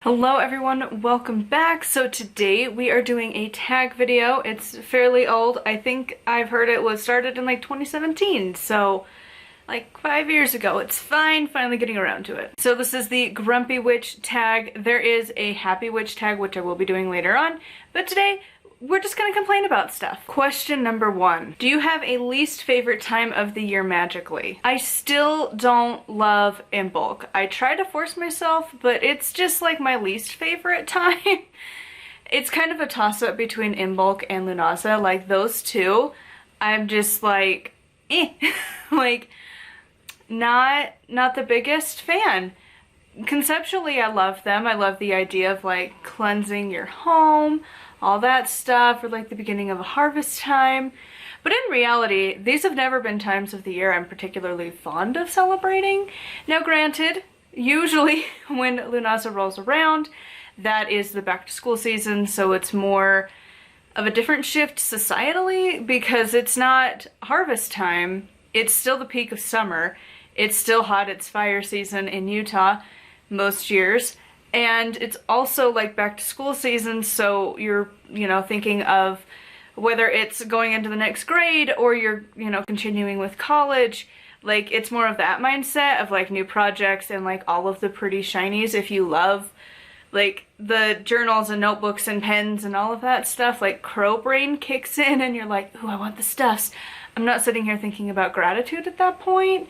Hello everyone, welcome back. So today we are doing a tag video. It's fairly old. I think I've heard it was started in like 2017, so like 5 years ago. It's fine, finally getting around to it. So this is the Grumpy Witch tag. There is a Happy Witch tag, which I will be doing later on, but today we're just gonna complain about stuff. Question number 1. Do you have a least favorite time of the year magically? I still don't love Imbolc. I try to force myself, but it's just like my least favorite time. It's kind of a toss-up between Imbolc and Lughnasadh. Like those two, I'm just like, eh. Like, not the biggest fan. Conceptually, I love them. I love the idea of like cleansing your home, all that stuff, or like the beginning of a harvest time. But in reality, these have never been times of the year I'm particularly fond of celebrating. Now granted, usually when Lughnasadh rolls around, that is the back to school season, so it's more of a different shift societally because it's not harvest time. It's still the peak of summer. It's still hot. It's fire season in Utah most years. And it's also like back to school season, so you're, thinking of whether it's going into the next grade or you're, continuing with college. Like, it's more of that mindset of like new projects and like all of the pretty shinies. If you love like the journals and notebooks and pens and all of that stuff, like crow brain kicks in and you're like, ooh, I want the stuffs. I'm not sitting here thinking about gratitude at that point.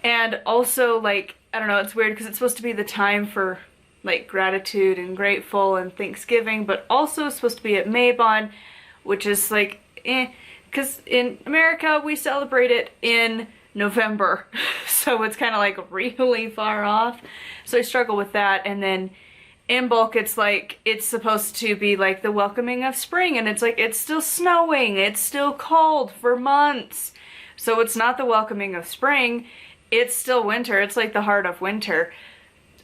And also, like, I don't know, it's weird because it's supposed to be the time for like gratitude and grateful and Thanksgiving, but also it's supposed to be at Mabon, which is like, because in America we celebrate it in November, so it's kind of like really far off. So I struggle with that. And then Imbolc, it's like, it's supposed to be like the welcoming of spring, and it's like, it's still snowing, it's still cold for months. So it's not the welcoming of spring, it's still winter, it's like the heart of winter.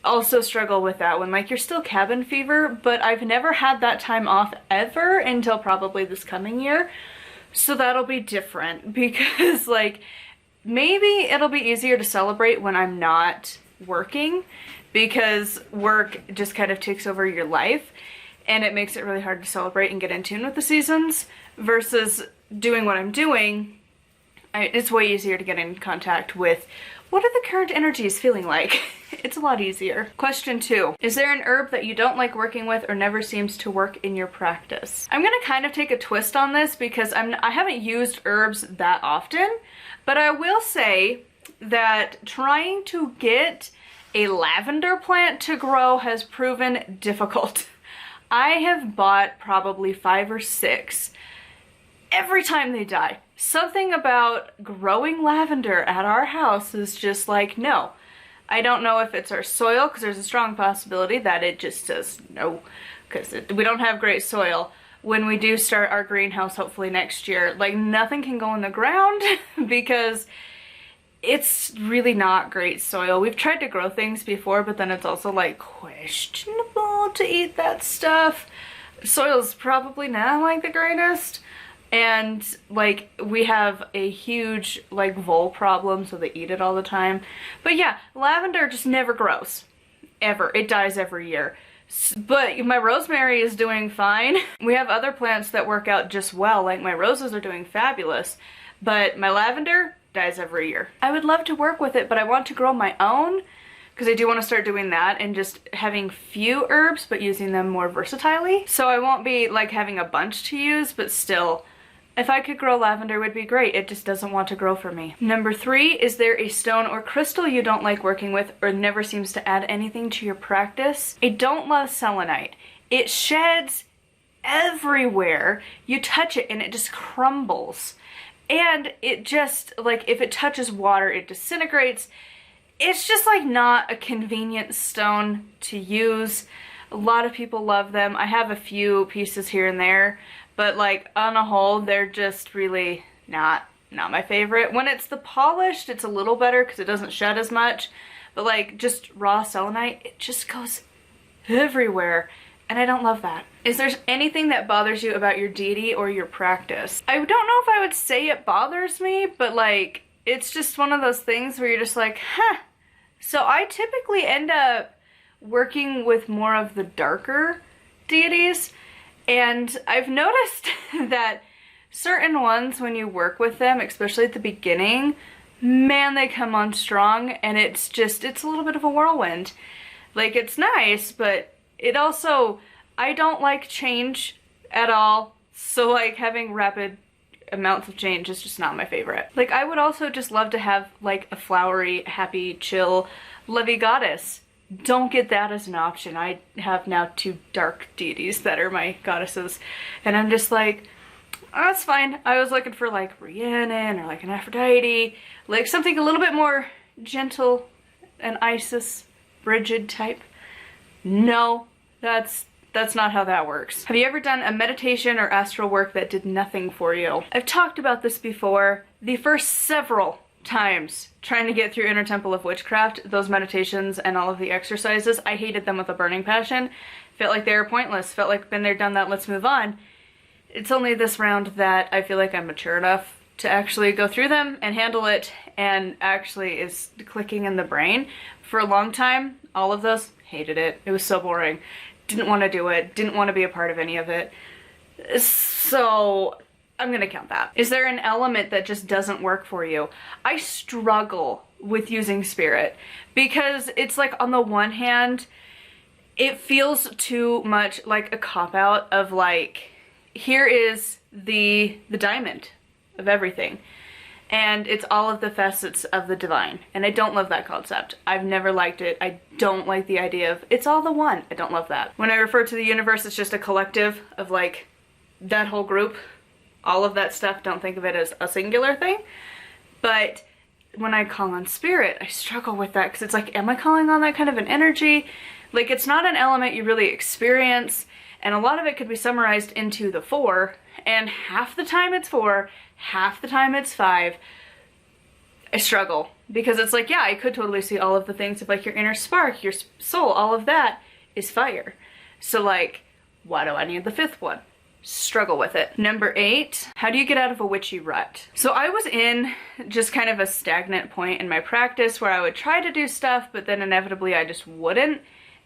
Also struggle with that one. Like, you're still cabin fever, but I've never had that time off ever until probably this coming year. So that'll be different because like maybe it'll be easier to celebrate when I'm not working, because work just kind of takes over your life and it makes it really hard to celebrate and get in tune with the seasons, versus doing what I'm doing. It's way easier to get in contact with what are the current energies feeling like. It's a lot easier. Question 2. Is there an herb that you don't like working with or never seems to work in your practice? I'm gonna kind of take a twist on this because I haven't used herbs that often, but I will say that trying to get a lavender plant to grow has proven difficult. I have bought probably 5 or 6. Every time they die. Something about growing lavender at our house is just like, no. I don't know if it's our soil, because there's a strong possibility that it just says no, because we don't have great soil. When we do start our greenhouse, hopefully next year, like nothing can go in the ground because it's really not great soil. We've tried to grow things before, but then it's also like questionable to eat that stuff. Soil's probably not like the greatest. And like we have a huge like vole problem, so they eat it all the time. But yeah, lavender just never grows. Ever. It dies every year. But my rosemary is doing fine. We have other plants that work out just well, like my roses are doing fabulous. But my lavender dies every year. I would love to work with it, but I want to grow my own, because I do want to start doing that and just having few herbs but using them more versatilely. So I won't be like having a bunch to use, but still, if I could grow lavender, it would be great. It just doesn't want to grow for me. Number 3, is there a stone or crystal you don't like working with or never seems to add anything to your practice? I don't love selenite. It sheds everywhere. You touch it and it just crumbles. And it just, like, if it touches water, it disintegrates. It's just like not a convenient stone to use. A lot of people love them. I have a few pieces here and there, but like on a whole, they're just really not my favorite. When it's the polished, it's a little better because it doesn't shed as much, but like just raw selenite, it just goes everywhere, and I don't love that. Is there anything that bothers you about your deity or your practice? I don't know if I would say it bothers me, but like it's just one of those things where you're just like, huh. So I typically end up working with more of the darker deities, and I've noticed that certain ones, when you work with them, especially at the beginning, man, they come on strong, and it's a little bit of a whirlwind. Like, it's nice, but it also, I don't like change at all, so like having rapid amounts of change is just not my favorite. Like, I would also just love to have like a flowery, happy, chill, lovey goddess. Don't get that as an option. I have now 2 dark deities that are my goddesses, and I'm just like, oh, that's fine. I was looking for like Rhiannon or like an Aphrodite, like something a little bit more gentle, an Isis, Bridget type. No, that's not how that works. Have you ever done a meditation or astral work that did nothing for you? I've talked about this before. The first several times trying to get through Inner Temple of Witchcraft, those meditations and all of the exercises, I hated them with a burning passion. Felt like they were pointless. Felt like been there, done that, let's move on. It's only this round that I feel like I'm mature enough to actually go through them and handle it, and actually is clicking in the brain. For a long time, all of those, hated it. It was so boring. Didn't want to do it. Didn't want to be a part of any of it. So I'm gonna count that. Is there an element that just doesn't work for you? I struggle with using spirit because it's like, on the one hand, it feels too much like a cop-out of like, here is the diamond of everything, and it's all of the facets of the divine, and I don't love that concept. I've never liked it. I don't like the idea of it's all the one. I don't love that. When I refer to the universe, it's just a collective of like that whole group, all of that stuff. Don't think of it as a singular thing. But when I call on spirit, I struggle with that because it's like, am I calling on that kind of an energy? Like, it's not an element you really experience, and a lot of it could be summarized into the 4, and half the time it's 4, half the time it's 5. I struggle because it's like, yeah, I could totally see all of the things of like your inner spark, your soul, all of that is fire. So like, why do I need the 5th one? Struggle with it. Number 8, how do you get out of a witchy rut? So I was in just kind of a stagnant point in my practice where I would try to do stuff, but then inevitably I just wouldn't.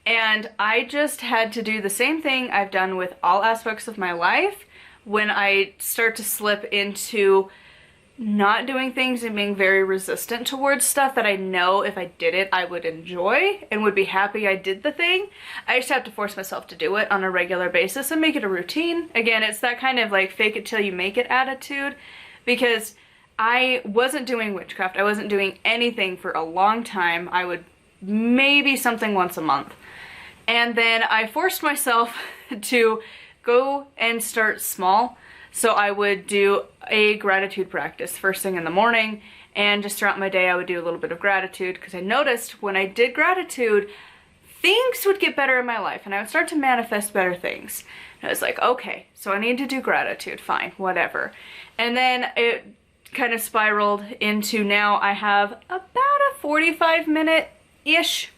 And I just had to do the same thing I've done with all aspects of my life. When I start to slip into not doing things and being very resistant towards stuff that I know if I did it I would enjoy and would be happy I did the thing, I just have to force myself to do it on a regular basis and make it a routine. Again, it's that kind of like fake it till you make it attitude, because I wasn't doing witchcraft. I wasn't doing anything for a long time. I would maybe something once a month. And then I forced myself to go and start small. So I would do a gratitude practice first thing in the morning, and just throughout my day I would do a little bit of gratitude, because I noticed when I did gratitude, things would get better in my life and I would start to manifest better things. And I was like, okay, so I need to do gratitude, fine, whatever. And then it kind of spiraled into now I have about a 45-minute-ish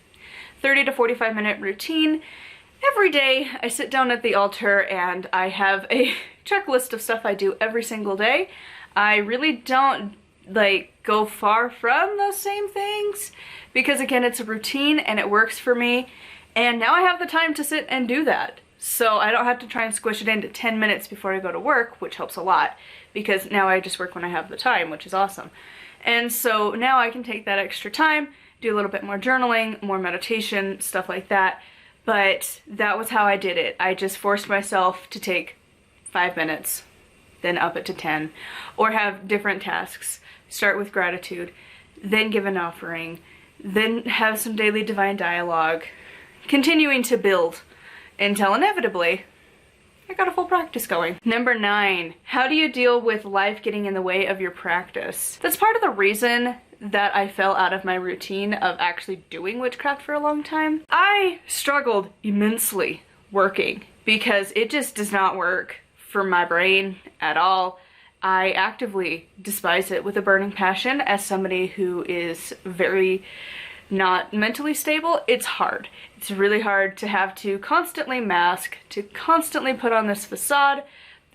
30 to 45 minute routine. Every day I sit down at the altar and I have a checklist of stuff I do every single day. I really don't like go far from those same things because again, it's a routine and it works for me. And now I have the time to sit and do that. So I don't have to try and squish it into 10 minutes before I go to work, which helps a lot because now I just work when I have the time, which is awesome. And so now I can take that extra time, do a little bit more journaling, more meditation, stuff like that. But that was how I did it. I just forced myself to take 5 minutes, then up it to 10, or have different tasks. Start with gratitude, then give an offering, then have some daily divine dialogue, continuing to build until inevitably I got a full practice going. Number 9, how do you deal with life getting in the way of your practice? That's part of the reason that I fell out of my routine of actually doing witchcraft for a long time. I struggled immensely working because it just does not work for my brain at all. I actively despise it with a burning passion. As somebody who is very not mentally stable, it's hard. It's really hard to have to constantly mask, to constantly put on this facade,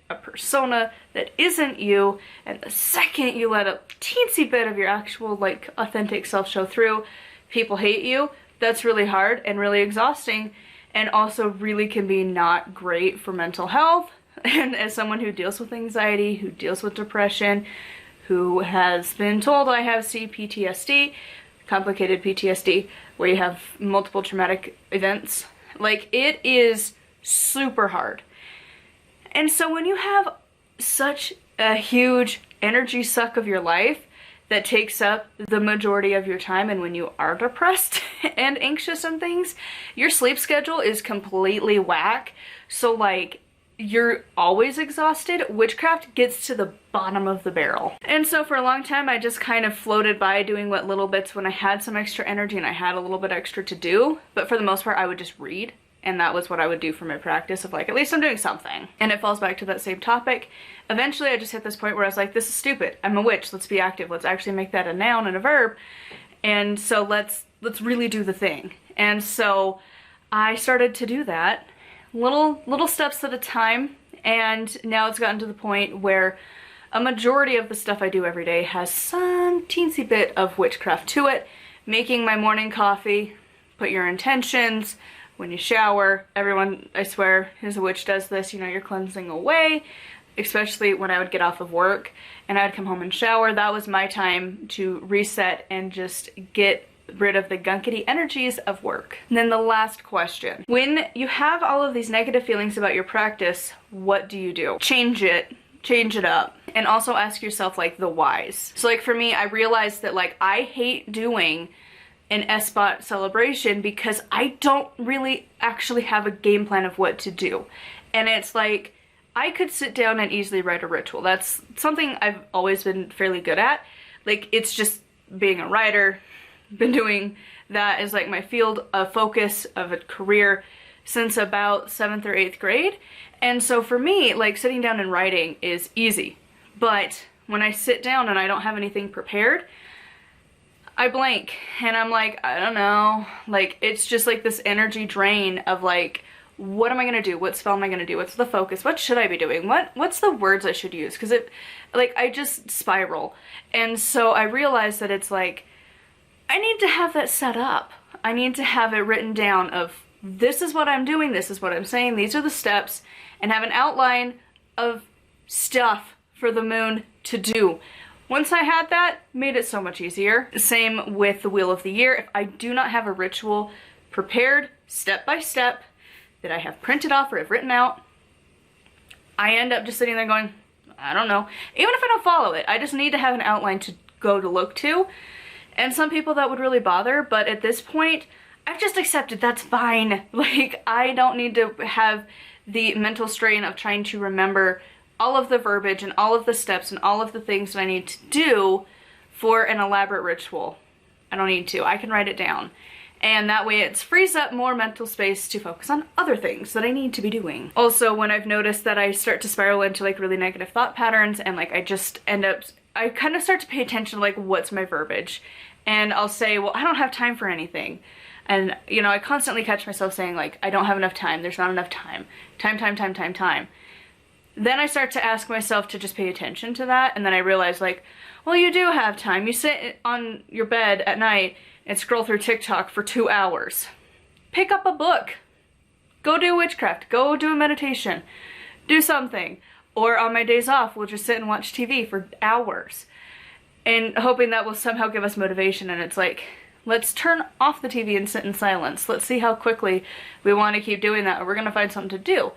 a persona that isn't you, and the second you let a teensy bit of your actual like authentic self show through, people hate you. that's really hard and really exhausting, and also really can be not great for mental health. And as someone who deals with anxiety, who deals with depression, who has been told I have CPTSD, complicated PTSD, where you have multiple traumatic events, like, it is super hard. And so when you have such a huge energy suck of your life that takes up the majority of your time, and when you are depressed and anxious and things, your sleep schedule is completely whack. So like, you're always exhausted. Witchcraft gets to the bottom of the barrel. And so for a long time, I just kind of floated by doing what little bits when I had some extra energy and I had a little bit extra to do. But for the most part, I would just read. And that was what I would do for my practice of like, at least I'm doing something. And it falls back to that same topic. Eventually I just hit this point where I was like, this is stupid. I'm a witch. Let's be active. Let's actually make that a noun and a verb. And so let's really do the thing. And so I started to do that little steps at a time. And now it's gotten to the point where a majority of the stuff I do every day has some teensy bit of witchcraft to it. Making my morning coffee, put your intentions. When you shower, everyone, I swear, who's a witch does this, you know, you're cleansing away, especially when I would get off of work and I'd come home and shower. That was my time to reset and just get rid of the gunkety energies of work. And then the last question. When you have all of these negative feelings about your practice, what do you do? Change it up. And also ask yourself like the whys. So like for me, I realized that like I hate doing an S-spot celebration because I don't really actually have a game plan of what to do. And it's like, I could sit down and easily write a ritual. That's something I've always been fairly good at. Like, it's just being a writer. Been doing that as like my field of focus of a career since about 7th or 8th grade. And so for me, like, sitting down and writing is easy. But when I sit down and I don't have anything prepared, I blank and I'm like, I don't know. Like, it's just like this energy drain of like, what am I gonna do? What spell am I gonna do? What's the focus? What should I be doing? What's the words I should use? Because like, I just spiral. And so I realized that it's like, I need to have that set up. I need to have it written down of, this is what I'm doing, this is what I'm saying, these are the steps, and have an outline of stuff for the moon to do. Once I had that, made it so much easier. Same with the Wheel of the Year. If I do not have a ritual prepared step by step that I have printed off or have written out, I end up just sitting there going, I don't know. Even if I don't follow it, I just need to have an outline to go to look to. And some people that would really bother, but at this point, I've just accepted that's fine. Like, I don't need to have the mental strain of trying to remember all of the verbiage and all of the steps and all of the things that I need to do for an elaborate ritual. I don't need to. I can write it down. And that way it frees up more mental space to focus on other things that I need to be doing. Also, when I've noticed that I start to spiral into like really negative thought patterns and like I just end up, I kind of start to pay attention to like, what's my verbiage? And I'll say, well, I don't have time for anything. And, you know, I constantly catch myself saying like, I don't have enough time. There's not enough time. Time. Then I start to ask myself to just pay attention to that. And then I realize like, well, you do have time. You sit on your bed at night and scroll through TikTok for 2 hours. Pick up a book. Go do witchcraft. Go do a meditation. Do something. Or on my days off, we'll just sit and watch TV for hours. And hoping that will somehow give us motivation. And it's like, let's turn off the TV and sit in silence. Let's see how quickly we want to keep doing that, or we're going to find something to do.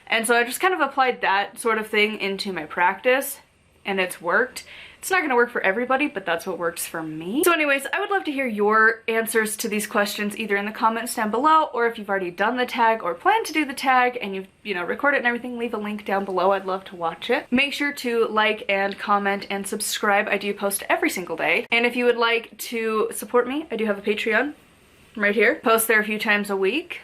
And so I just kind of applied that sort of thing into my practice, and it's worked. It's not going to work for everybody, but that's what works for me. So anyways, I would love to hear your answers to these questions either in the comments down below, or if you've already done the tag or plan to do the tag and you've, you know, recorded it and everything, leave a link down below. I'd love to watch it. Make sure to like and comment and subscribe. I do post every single day. And if you would like to support me, I do have a Patreon right here. Post there a few times a week.